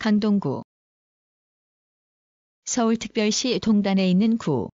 강동구 서울특별시 동단에 있는 구.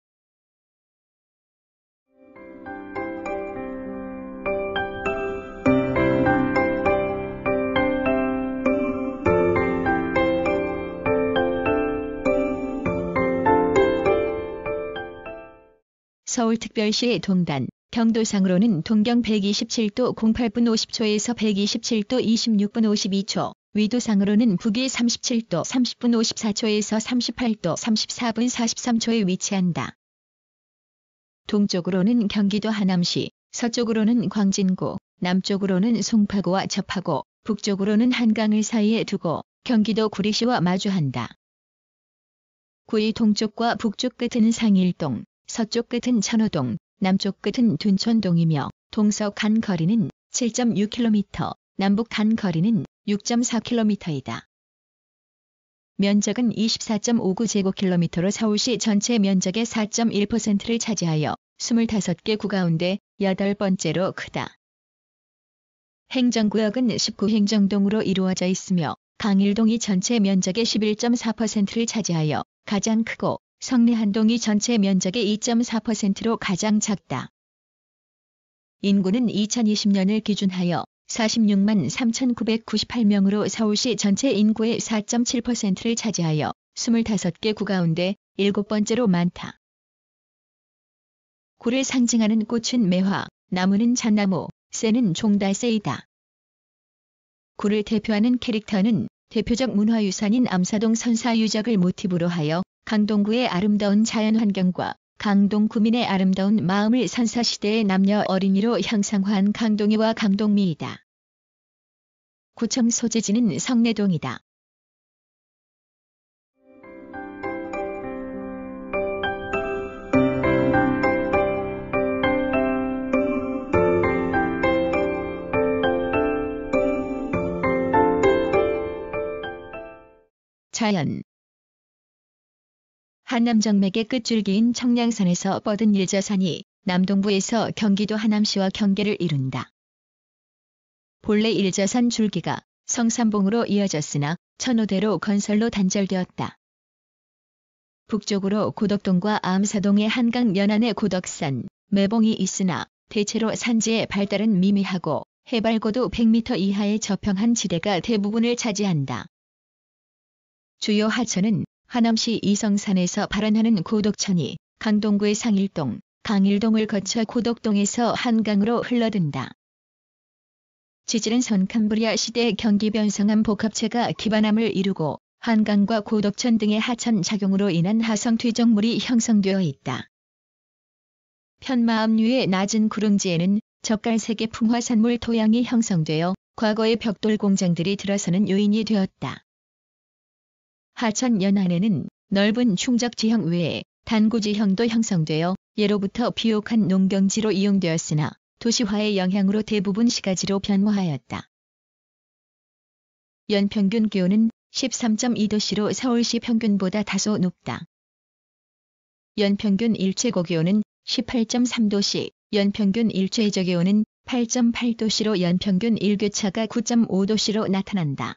서울특별시 동단, 경도상으로는 동경 127도 08분 50초에서 127도 26분 52초, 위도상으로는 북위 37도 30분 54초에서 38도 34분 43초에 위치한다. 동쪽으로는 경기도 하남시, 서쪽으로는 광진구, 남쪽으로는 송파구와 접하고, 북쪽으로는 한강을 사이에 두고 경기도 구리시와 마주한다. 구의 동쪽과 북쪽 끝은 상일동, 서쪽 끝은 천호동, 남쪽 끝은 둔촌동이며 동서 간 거리는 7.6km, 남북 간 거리는 6.4km이다. 면적은 24.59제곱킬로미터로 서울시 전체 면적의 4.1%를 차지하여 25개 구 가운데 8번째로 크다. 행정구역은 19행정동으로 이루어져 있으며 강일동이 전체 면적의 11.4%를 차지하여 가장 크고 성내한동이 전체 면적의 2.4%로 가장 작다. 인구는 2020년을 기준하여 46만 3,998명으로 서울시 전체 인구의 4.7%를 차지하여 25개 구 가운데 7번째로 많다. 구를 상징하는 꽃은 매화, 나무는 잣나무, 새는 종달새이다. 구를 대표하는 캐릭터는 대표적 문화유산인 암사동 선사유적을 모티브로 하여 강동구의 아름다운 자연환경과 강동 구민의 아름다운 마음을 선사시대의 남녀 어린이로 형상화한 강동이와 강동미이다. 구청 소재지는 성내동이다. 자연 한남정맥의 끝줄기인 청량산에서 뻗은 일저산이 남동부에서 경기도 하남시와 경계를 이룬다. 본래 일저산 줄기가 성산봉으로 이어졌으나 천호대로 건설로 단절되었다. 북쪽으로 고덕동과 암사동의 한강 연안에 고덕산, 매봉이 있으나 대체로 산지의 발달은 미미하고 해발 고도 100m 이하의 저평한 지대가 대부분을 차지한다. 주요 하천은 하남시 이성산에서 발원하는 고덕천이 강동구의 상일동, 강일동을 거쳐 고덕동에서 한강으로 흘러든다. 지질은 선캄브리아 시대 경기 변성암 복합체가 기반암을 이루고 한강과 고덕천 등의 하천 작용으로 인한 하성 퇴적물이 형성되어 있다. 편마암류의 낮은 구릉지에는 젓갈색의 풍화산물 토양이 형성되어 과거의 벽돌 공장들이 들어서는 요인이 되었다. 하천 연안에는 넓은 충적지형 외에 단구지형도 형성되어 예로부터 비옥한 농경지로 이용되었으나 도시화의 영향으로 대부분 시가지로 변모하였다. 연평균 기온은 13.2도씨로 서울시 평균보다 다소 높다. 연평균 일최고기온은 18.3도씨, 연평균 일최저기온은 8.8도씨로 연평균 일교차가 9.5도씨로 나타난다.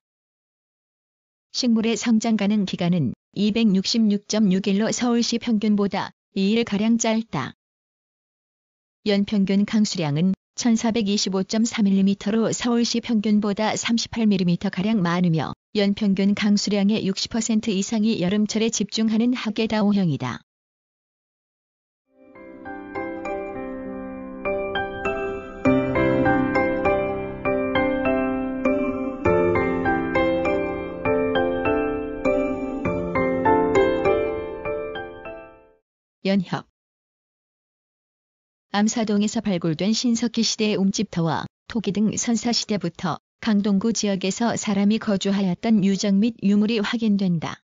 식물의 성장 가능 기간은 266.6일로 서울시 평균보다 2일가량 짧다. 연평균 강수량은 1425.3mm로 서울시 평균보다 38mm가량 많으며 연평균 강수량의 60% 이상이 여름철에 집중하는 하계다오형이다. 연협 암사동에서 발굴된 신석기 시대의 움집터와 토기 등 선사시대부터 강동구 지역에서 사람이 거주하였던 유적 및 유물이 확인된다.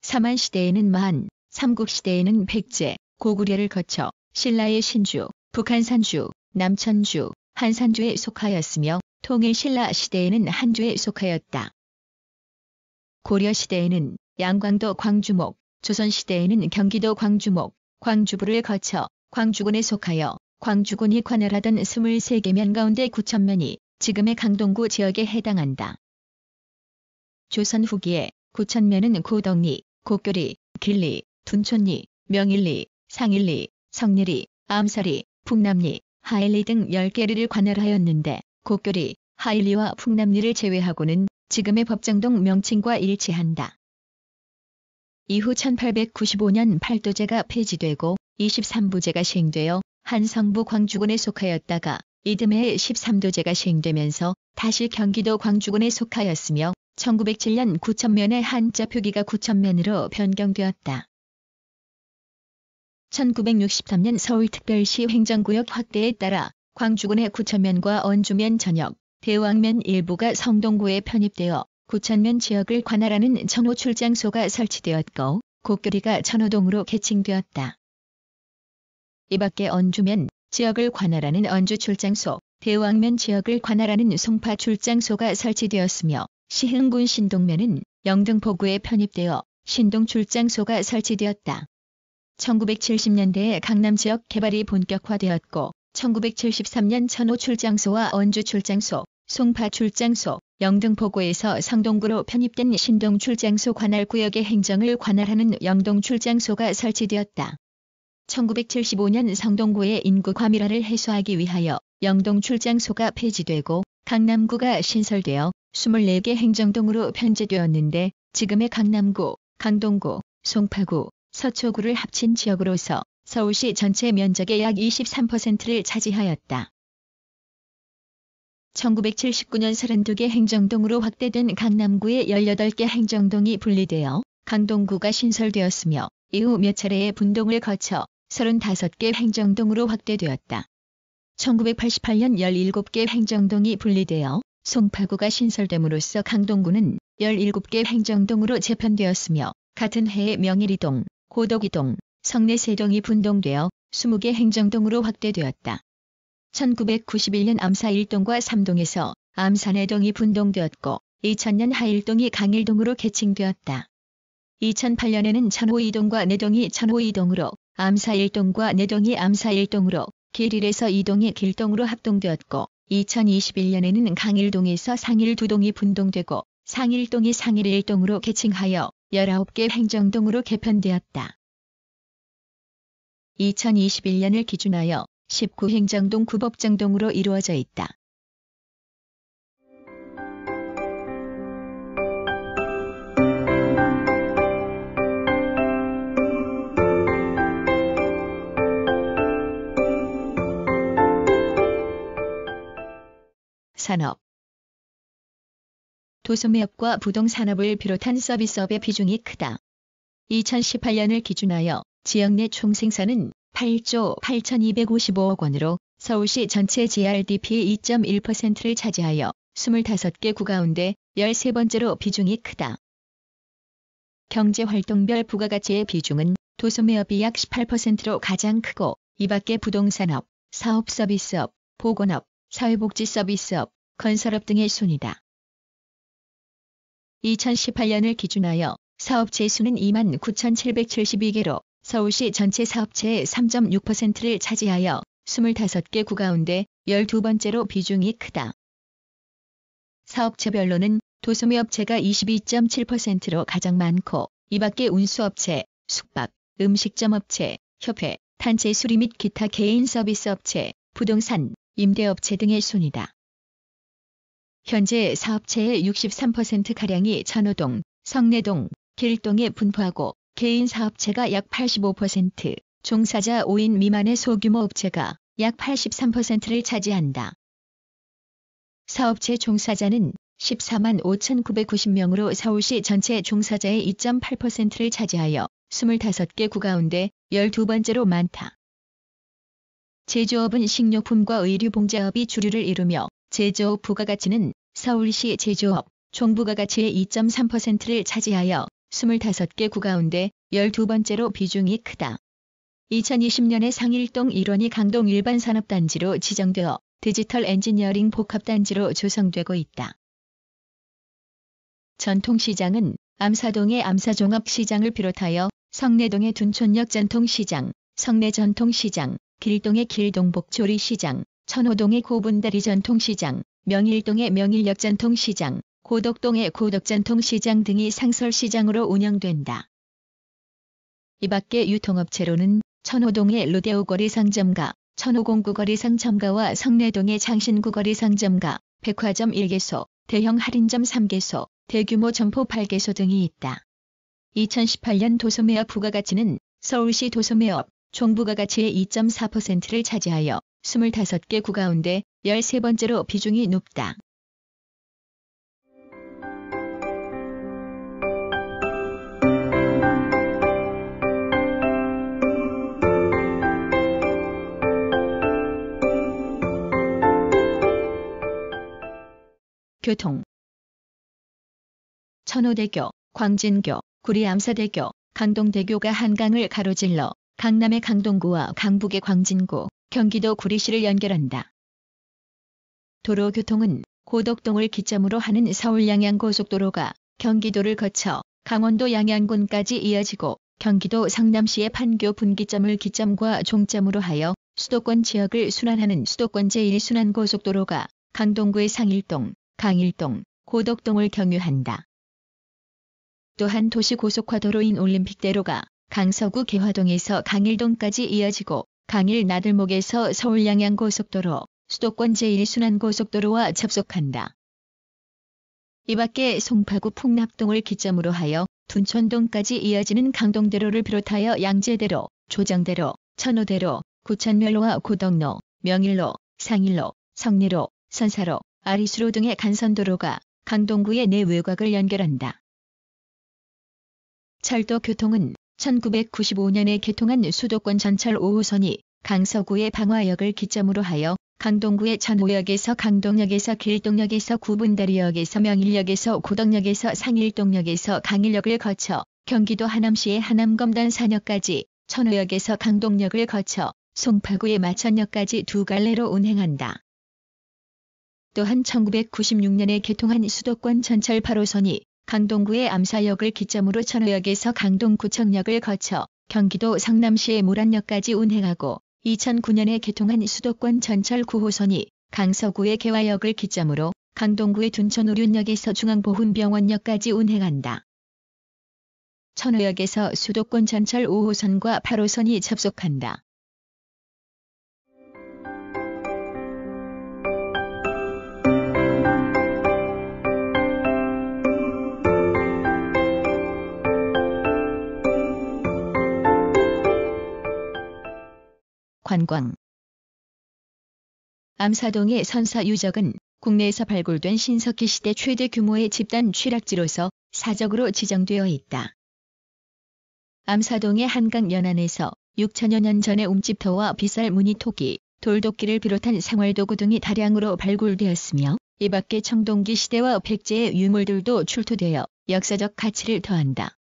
삼한시대에는 만, 삼국시대에는 백제, 고구려를 거쳐 신라의 신주, 북한산주, 남천주, 한산주에 속하였으며 통일신라 시대에는 한주에 속하였다. 고려시대에는 양광도 광주목, 조선시대에는 경기도 광주목, 광주부를 거쳐 광주군에 속하여 광주군이 관할하던 23개면 가운데 9,000면이 지금의 강동구 지역에 해당한다. 조선 후기에 구천면은 고덕리, 곡교리, 길리, 둔촌리, 명일리, 상일리, 성리리, 암사리, 풍남리, 하일리 등 10개리를 관할하였는데 곡교리, 하일리와 풍남리를 제외하고는 지금의 법정동 명칭과 일치한다. 이후 1895년 팔도제가 폐지되고 23부제가 시행되어 한성부 광주군에 속하였다가 이듬해에 13도제가 시행되면서 다시 경기도 광주군에 속하였으며 1907년 구천면의 한자 표기가 구천면으로 변경되었다. 1963년 서울특별시 행정구역 확대에 따라 광주군의 구천면과 언주면 전역, 대왕면 일부가 성동구에 편입되어 구천면 지역을 관할하는 천호 출장소가 설치되었고 곡교리가 천호동으로 개칭되었다. 이 밖에 언주면 지역을 관할하는 언주 출장소, 대왕면 지역을 관할하는 송파 출장소가 설치되었으며 시흥군 신동면은 영등포구에 편입되어 신동 출장소가 설치되었다. 1970년대에 강남 지역 개발이 본격화되었고 1973년 천호 출장소와 언주 출장소, 송파 출장소, 영등포구에서 성동구로 편입된 신동 출장소 관할구역의 행정을 관할하는 영동 출장소가 설치되었다. 1975년 성동구의 인구 과밀화를 해소하기 위하여 영동 출장소가 폐지되고 강남구가 신설되어 24개 행정동으로 편제되었는데 지금의 강남구, 강동구, 송파구, 서초구를 합친 지역으로서 서울시 전체 면적의 약 23%를 차지하였다. 1979년 32개 행정동으로 확대된 강남구의 18개 행정동이 분리되어 강동구가 신설되었으며 이후 몇 차례의 분동을 거쳐 35개 행정동으로 확대되었다. 1988년 17개 행정동이 분리되어 송파구가 신설됨으로써 강동구는 17개 행정동으로 재편되었으며 같은 해에 명일이동, 고덕이동, 성내세동이 분동되어 20개 행정동으로 확대되었다. 1991년 암사 1동과 3동에서 암사 4동이 분동되었고 2000년 하일동이 강일동으로 개칭되었다. 2008년에는 천호 2동과 4동이 천호 2동으로 암사 1동과 4동이 암사 1동으로 길 1에서 2동이 길동으로 합동되었고 2021년에는 강일동에서 상일 2동이 분동되고 상일동이 상일 1동으로 개칭하여 19개 행정동으로 개편되었다. 2021년을 기준하여 19행정동 9법정동으로 이루어져 있다. 산업. 도소매업과 부동산업을 비롯한 서비스업의 비중이 크다. 2018년을 기준하여 지역 내 총생산은 8조 8,255억 원으로 서울시 전체 GRDP의 2.1%를 차지하여 25개 구 가운데 13번째로 비중이 크다. 경제활동별 부가가치의 비중은 도소매업이 약 18%로 가장 크고 이 밖에 부동산업, 사업서비스업, 보건업, 사회복지서비스업, 건설업 등의 순이다. 2018년을 기준하여 사업체 수는 29,772개로 서울시 전체 사업체의 3.6%를 차지하여 25개 구 가운데 12번째로 비중이 크다. 사업체별로는 도소매업체가 22.7%로 가장 많고 이 밖에 운수업체, 숙박, 음식점업체, 협회, 단체 수리 및 기타 개인 서비스업체, 부동산, 임대업체 등의 순이다. 현재 사업체의 63%가량이 천호동, 성내동, 길동에 분포하고 개인 사업체가 약 85%, 종사자 5인 미만의 소규모 업체가 약 83%를 차지한다. 사업체 종사자는 14만 5,990명으로 서울시 전체 종사자의 2.8%를 차지하여 25개 구 가운데 12번째로 많다. 제조업은 식료품과 의류봉제업이 주류를 이루며 제조업 부가가치는 서울시 제조업 총부가가치의 2.3%를 차지하여 25개 구 가운데 12번째로 비중이 크다. 2020년에 상일동 일원이 강동 일반산업단지로 지정되어 디지털 엔지니어링 복합단지로 조성되고 있다. 전통시장은 암사동의 암사종합시장을 비롯하여 성내동의 둔촌역 전통시장, 성내전통시장, 길동의 길동복조리시장, 천호동의 고분다리 전통시장, 명일동의 명일역 전통시장, 고덕동의 고덕전통시장 등이 상설시장으로 운영된다. 이 밖에 유통업체로는 천호동의 로데오거리 상점가, 천호공구거리 상점가와 성내동의 장신구거리 상점가, 백화점 1개소, 대형 할인점 3개소, 대규모 점포 8개소 등이 있다. 2018년 도소매업 부가가치는 서울시 도소매업 총 부가가치의 2.4%를 차지하여 25개 구 가운데 13번째로 비중이 높다. 교통. 천호대교, 광진교, 구리암사대교, 강동대교가 한강을 가로질러 강남의 강동구와 강북의 광진구, 경기도 구리시를 연결한다. 도로교통은 고덕동을 기점으로 하는 서울 양양고속도로가 경기도를 거쳐 강원도 양양군까지 이어지고 경기도 성남시의 판교 분기점을 기점과 종점으로 하여 수도권 지역을 순환하는 수도권 제1순환고속도로가 강동구의 상일동, 강일동, 고덕동을 경유한다. 또한 도시고속화도로인 올림픽대로가 강서구 개화동에서 강일동까지 이어지고 강일 나들목에서 서울 양양고속도로, 수도권 제1순환고속도로와 접속한다. 이 밖에 송파구 풍납동을 기점으로 하여 둔촌동까지 이어지는 강동대로를 비롯하여 양재대로, 조정대로, 천호대로, 구천면로와 고덕로, 명일로, 상일로, 성리로, 선사로, 아리수로 등의 간선도로가 강동구의 내 외곽을 연결한다. 철도교통은 1995년에 개통한 수도권 전철 5호선이 강서구의 방화역을 기점으로 하여 강동구의 천호역에서 강동역에서 길동역에서 구분다리역에서 명일역에서 고덕역에서 상일동역에서 강일역을 거쳐 경기도 하남시의 하남검단산역까지 천호역에서 강동역을 거쳐 송파구의 마천역까지 두 갈래로 운행한다. 또한 1996년에 개통한 수도권 전철 8호선이 강동구의 암사역을 기점으로 천호역에서 강동구청역을 거쳐 경기도 성남시의 모란역까지 운행하고 2009년에 개통한 수도권 전철 9호선이 강서구의 개화역을 기점으로 강동구의 둔촌오륜역에서 중앙보훈병원역까지 운행한다. 천호역에서 수도권 전철 5호선과 8호선이 접속한다. 관광. 암사동의 선사 유적은 국내에서 발굴된 신석기 시대 최대 규모의 집단 취락지로서 사적으로 지정되어 있다. 암사동의 한강 연안에서 6천여 년 전의 움집터와 비쌀 무늬 토기, 돌도끼를 비롯한 생활도구 등이 다량으로 발굴되었으며 이 밖에 청동기 시대와 백제의 유물들도 출토되어 역사적 가치를 더한다.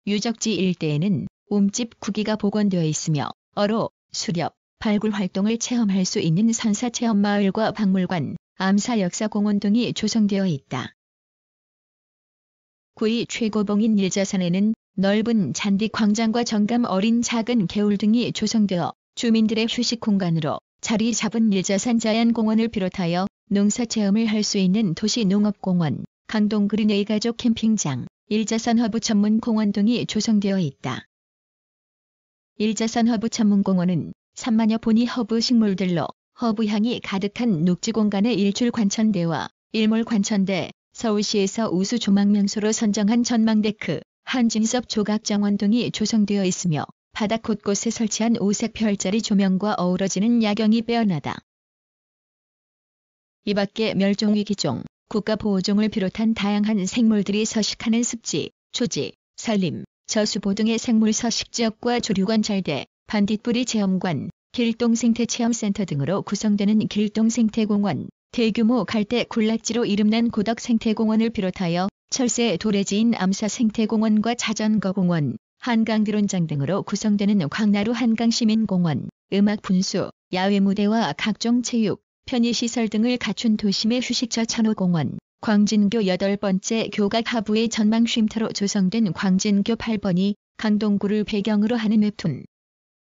유적지 일대에는 움집 구기가 복원되어 있으며 어로, 수렵, 발굴 활동을 체험할 수 있는 선사체험마을과 박물관, 암사역사공원 등이 조성되어 있다. 구리 최고봉인 일자산에는 넓은 잔디 광장과 정감 어린 작은 개울 등이 조성되어 주민들의 휴식 공간으로 자리 잡은 일자산 자연공원을 비롯하여 농사체험을 할 수 있는 도시농업공원, 강동그린의 가족 캠핑장, 일자산 허브 전문공원 등이 조성되어 있다. 일자산 허브 전문공원은 3만여 본이 허브 식물들로 허브향이 가득한 녹지공간의 일출 관천대와 일몰 관천대, 서울시에서 우수 조망명소로 선정한 전망데크, 한진섭 조각정원 등이 조성되어 있으며 바닥 곳곳에 설치한 5색 별자리 조명과 어우러지는 야경이 빼어나다. 이 밖에 멸종위기종, 국가보호종을 비롯한 다양한 생물들이 서식하는 습지, 초지, 산림, 저수보 등의 생물 서식지역과 조류관찰대, 반딧불이 체험관, 길동생태체험센터 등으로 구성되는 길동생태공원, 대규모 갈대 군락지로 이름난 고덕생태공원을 비롯하여 철새 도래지인 암사생태공원과 자전거공원, 한강드론장 등으로 구성되는 광나루 한강시민공원, 음악분수, 야외무대와 각종 체육, 편의시설 등을 갖춘 도심의 휴식처 천호공원, 광진교 8번째 교각 하부의 전망 쉼터로 조성된 광진교 8번이 강동구를 배경으로 하는 웹툰.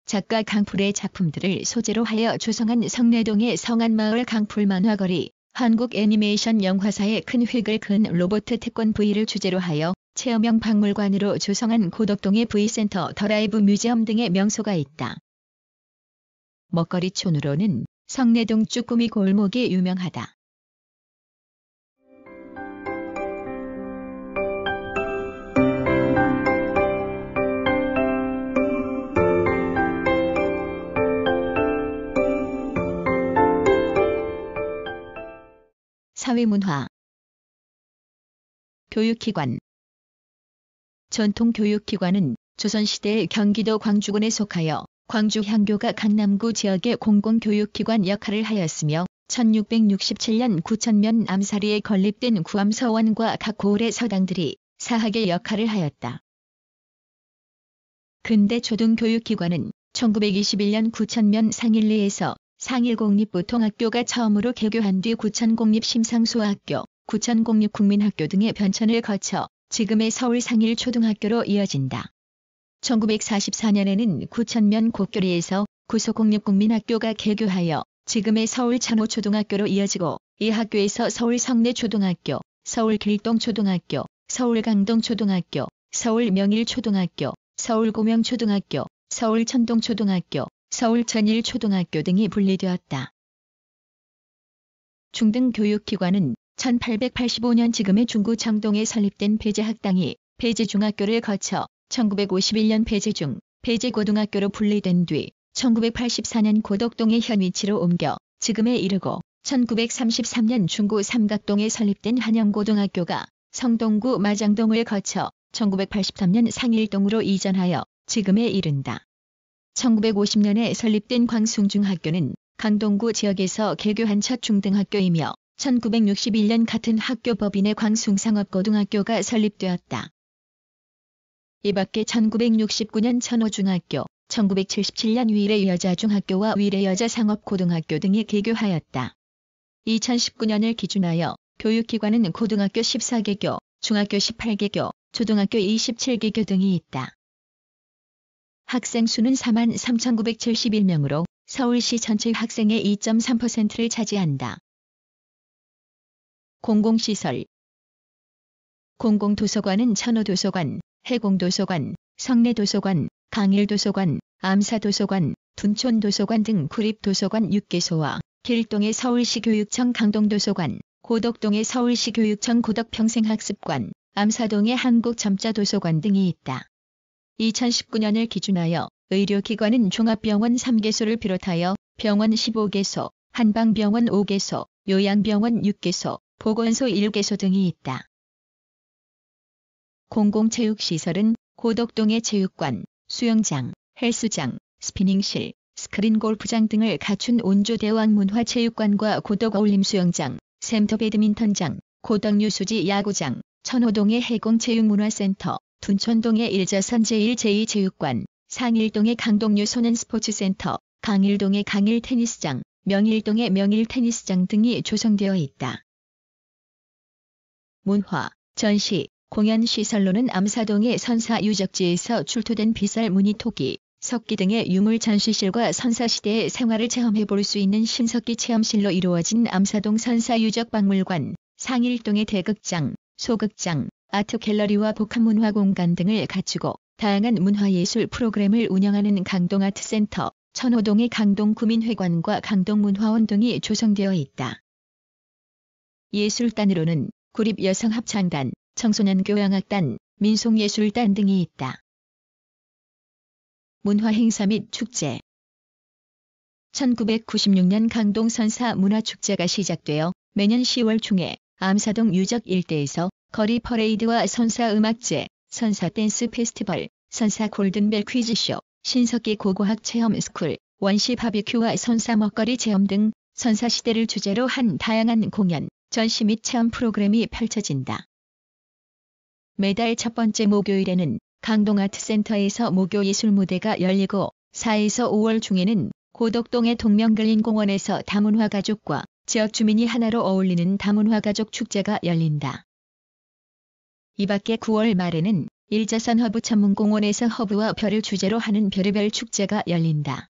작가 강풀의 작품들을 소재로 하여 조성한 성내동의 성안마을 강풀 만화거리, 한국 애니메이션 영화사에 큰 획을 그은 로봇 특권 V를 주제로 하여 체험형 박물관으로 조성한 고덕동의 V센터 더 라이브 뮤지엄 등의 명소가 있다. 먹거리촌으로는 성내동 쭈꾸미 골목이 유명하다. 사회문화 교육기관 전통교육기관은 조선시대 경기도 광주군에 속하여 광주향교가 강남구 지역의 공공교육기관 역할을 하였으며 1667년 구천면 암살이에 건립된 구암서원과 각 고을의 서당들이 사학의 역할을 하였다. 근대 초등교육기관은 1921년 구천면 상일리에서 상일공립보통학교가 처음으로 개교한 뒤 구천공립심상수학교, 구천공립국민학교 등의 변천을 거쳐 지금의 서울 상일초등학교로 이어진다. 1944년에는 구천면 곡교리에서 구소공립국민학교가 개교하여 지금의 서울 찬호초등학교로 이어지고 이 학교에서 서울 성내초등학교, 서울 길동초등학교, 서울 강동초등학교, 서울 명일초등학교, 서울 고명초등학교, 서울 천동초등학교, 서울 전일초등학교 등이 분리되었다. 중등교육기관은 1885년 지금의 중구 청동에 설립된 배제학당이 배제중학교를 거쳐 1951년 배제중, 배제고등학교로 분리된 뒤 1984년 고덕동의 현 위치로 옮겨 지금에 이르고 1933년 중구 삼각동에 설립된 한영고등학교가 성동구 마장동을 거쳐 1983년 상일동으로 이전하여 지금에 이른다. 1950년에 설립된 광숭중학교는 강동구 지역에서 개교한 첫 중등학교이며 1961년 같은 학교 법인의 광숭상업고등학교가 설립되었다. 이 밖에 1969년 천호중학교, 1977년 위례여자중학교와 위례여자상업고등학교 등이 개교하였다. 2019년을 기준하여 교육기관은 고등학교 14개교, 중학교 18개교, 초등학교 27개교 등이 있다. 학생 수는 43,971명으로 서울시 전체 학생의 2.3%를 차지한다. 공공시설 공공도서관은 천호도서관, 해공도서관, 성내도서관, 강일도서관, 암사도서관, 둔촌도서관 등 구립도서관 6개소와 길동의 서울시 교육청 강동도서관, 고덕동의 서울시 교육청 고덕평생학습관, 암사동의 한국점자도서관 등이 있다. 2019년을 기준하여 의료기관은 종합병원 3개소를 비롯하여 병원 15개소, 한방병원 5개소, 요양병원 6개소, 보건소 1개소 등이 있다. 공공체육시설은 고덕동의 체육관, 수영장, 헬스장, 스피닝실, 스크린골프장 등을 갖춘 온조대왕문화체육관과 고덕어울림수영장, 샘터 배드민턴장, 고덕유수지 야구장, 천호동의 해공체육문화센터, 둔촌동의 일자선 제1제2체육관, 상일동의 강동유소년 스포츠센터, 강일동의 강일테니스장, 명일동의 명일테니스장 등이 조성되어 있다. 문화, 전시, 공연시설로는 암사동의 선사유적지에서 출토된 비쌀 무늬토기, 석기 등의 유물 전시실과 선사시대의 생활을 체험해볼 수 있는 신석기 체험실로 이루어진 암사동 선사유적박물관, 상일동의 대극장, 소극장, 아트갤러리와 복합문화공간 등을 갖추고 다양한 문화예술 프로그램을 운영하는 강동아트센터, 천호동의 강동구민회관과 강동문화원 등이 조성되어 있다. 예술단으로는 구립여성합창단, 청소년교향악단, 민속예술단 등이 있다. 문화행사 및 축제 1996년 강동선사 문화축제가 시작되어 매년 10월 중에 암사동 유적 일대에서 거리 퍼레이드와 선사음악제, 선사댄스 페스티벌, 선사 골든벨 퀴즈쇼, 신석기 고고학 체험 스쿨, 원시 바비큐와 선사 먹거리 체험 등 선사시대를 주제로 한 다양한 공연, 전시 및 체험 프로그램이 펼쳐진다. 매달 첫 번째 목요일에는 강동아트센터에서 목요예술무대가 열리고 4에서 5월 중에는 고덕동의 동명글린공원에서 다문화가족과 지역 주민이 하나로 어울리는 다문화가족 축제가 열린다. 이 밖에 9월 말에는 일자선 허브 전문공원에서 허브와 별을 주제로 하는 별의별 축제가 열린다.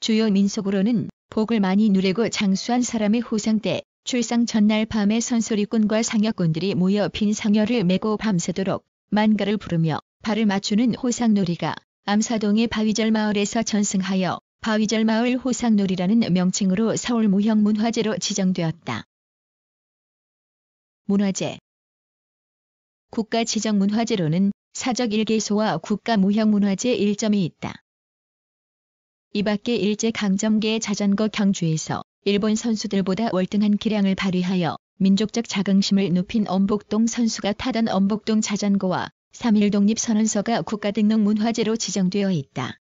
주요 민속으로는 복을 많이 누리고 장수한 사람의 호상 때 출상 전날 밤에 선소리꾼과 상여꾼들이 모여 빈 상여를 메고 밤새도록 만가를 부르며 발을 맞추는 호상놀이가 암사동의 바위절 마을에서 전승하여 바위절 마을 호상놀이라는 명칭으로 서울 무형문화재로 지정되었다. 문화재 국가지정문화재로는 사적 1개소와 국가무형문화재 1점이 있다. 이 밖에 일제강점기의 자전거 경주에서 일본 선수들보다 월등한 기량을 발휘하여 민족적 자긍심을 높인 엄복동 선수가 타던 엄복동 자전거와 3.1 독립선언서가 국가등록문화재로 지정되어 있다.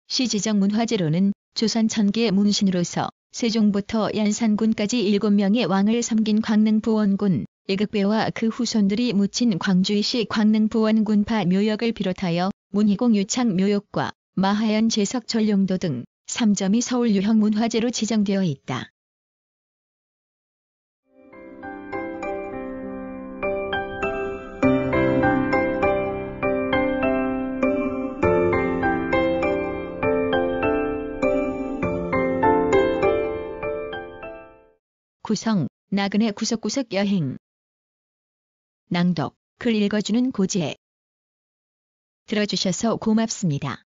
시지정문화재로는 조선 전기의 문신으로서 세종부터 연산군까지 7명의 왕을 섬긴 광릉부원군, 예극배와 그 후손들이 묻힌 광주이시 광릉부원군파 묘역을 비롯하여 문희공 유창 묘역과 마하연 제석 전룡도 등 3점이 서울 유형문화재로 지정되어 있다. 구성, 나그네 구석구석 여행. 낭독, 글 읽어주는 고지혜. 들어주셔서 고맙습니다.